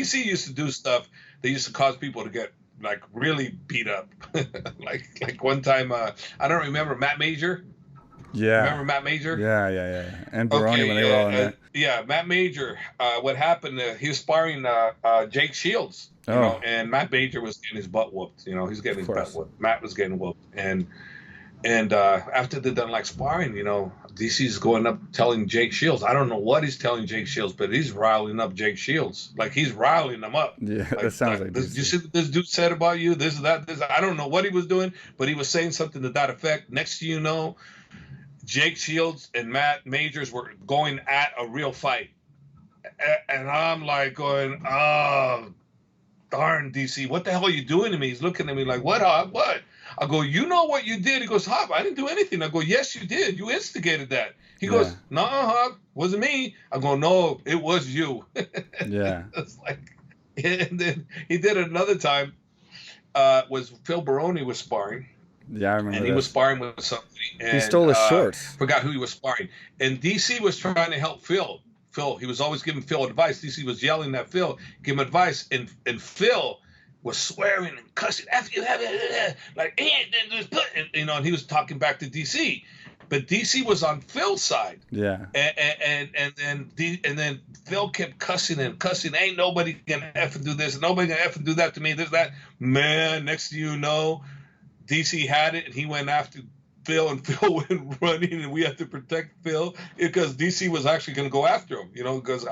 DC used to do stuff. They used to cause people to get like really beat up. like one time, I don't remember Matt Major. Yeah. Remember Matt Major? Yeah. And Baroni when they were all in there. Yeah, Matt Major. What happened? He was sparring Jake Shields. You Oh. know, and Matt Major was getting his butt whooped. You know, he's getting his butt whooped. Matt was getting whooped, and after they're done like sparring, you know, DC's going up telling Jake Shields. I don't know what he's telling Jake Shields, but he's riling up Jake Shields. Like he's riling them up. Yeah, like, that sounds like this. You see what this dude said about you? This, that, this. I don't know what he was doing, but he was saying something to that effect. Next thing you know, Jake Shields and Matt Majors were going at a real fight. And I'm like going, oh, darn, DC, what the hell are you doing to me? He's looking at me like, what, Hob? What? I go, you know what you did? He goes, Hob, I didn't do anything. I go, yes, you did. You instigated that. He goes, no, Hob, wasn't me. I go, no, it was you. Yeah. It's like, and then he did it another time. Was Phil Baroni was sparring. Yeah, I remember. And he was sparring with somebody. And, he stole his shorts. Forgot who he was sparring. And DC was trying to help Phil. He was always giving Phil advice. DC was yelling at Phil, give him advice. And Phil was swearing and cussing after you have it, like, and, you know, and he was talking back to DC. But DC was on Phil's side. Yeah. And then Phil kept cussing and cussing. Ain't nobody gonna effing do this. Nobody gonna effing do that to me. This, that. Man, next thing you know, DC had it, and he went after Phil, and Phil went running, and we had to protect Phil because DC was actually going to go after him, you know, because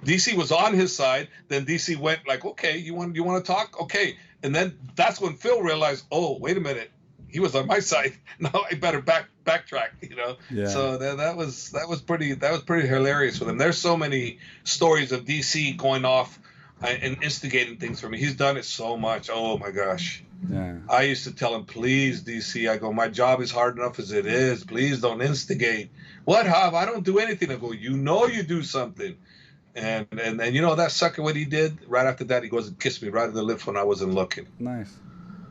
DC was on his side. Then DC went like, okay, you want to talk? Okay. And then that's when Phil realized, oh, wait a minute, he was on my side. Now I better backtrack, you know? Yeah. So that was pretty hilarious with him. There's so many stories of DC going off and instigating things for me. He's done it so much. Oh my gosh. Yeah. I used to tell him, please, DC, I go, my job is hard enough as it is. Please don't instigate. What, Hob? I don't do anything. I go, you know you do something. And you know that sucker, what he did? Right after that, he goes and kissed me right on the lips when I wasn't looking. Nice.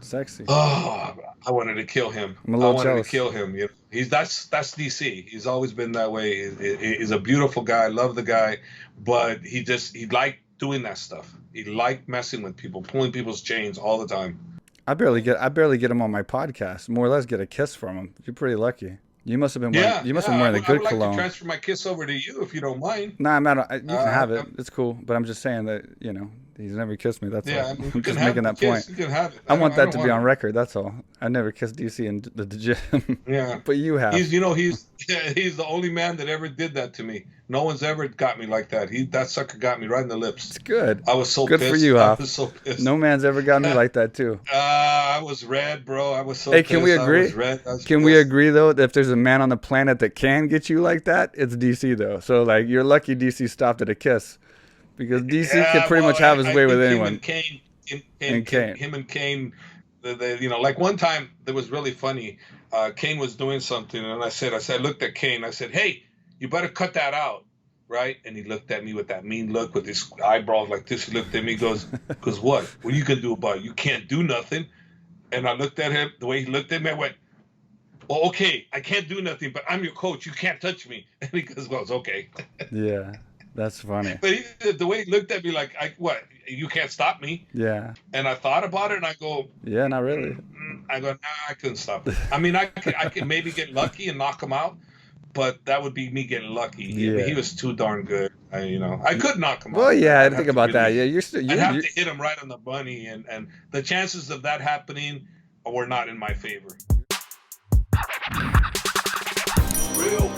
Sexy. Oh, I wanted to kill him. I'm a little jealous. To kill him. You know? That's DC. He's always been that way. He's a beautiful guy. I love the guy. But he liked doing that stuff. He liked messing with people, pulling people's chains all the time. I barely get him on my podcast. More or less get a kiss from him. You're pretty lucky. You must have been wearing, the good cologne. I would like to transfer my kiss over to you if you don't mind. Nah, you can have it. It's cool. But I'm just saying that, you know, he's never kissed me. That's all. I mean, I'm just making that point. You can have it. I want that to be on record. That's all. I never kissed DC in the gym. Yeah. But you have. He's the only man that ever did that to me. No one's ever got me like that. That sucker got me right in the lips. It's good. I was so good pissed. For you, Hob. I was so pissed. No man's ever got me like that too. I was red, bro. I was so Hey, pissed. can we agree? Can we agree though that if there's a man on the planet that can get you like that, it's DC though. So like you're lucky DC stopped at a kiss. Because DC can pretty much have his way with anyone. Him and Kane, you know, like one time that was really funny. Kane was doing something, and I looked at Kane. I said, "Hey, you better cut that out, right?" And he looked at me with that mean look, with his eyebrows like this. He looked at me, goes, what? What are you gonna do about it? You can't do nothing. And I looked at him. The way he looked at me, I went, "Well, okay, I can't do nothing, but I'm your coach. You can't touch me." And he goes, "Well, it's okay." Yeah. That's funny. But the way he looked at me like, what? You can't stop me. Yeah. And I thought about it, and I go, yeah, not really. I go, nah, I couldn't stop it. I mean, I could maybe get lucky and knock him out, but that would be me getting lucky. Yeah. He was too darn good. I could knock him out. Well, yeah, I think about that. Yeah, I'd have to hit him right on the bunny, and the chances of that happening were not in my favor. Real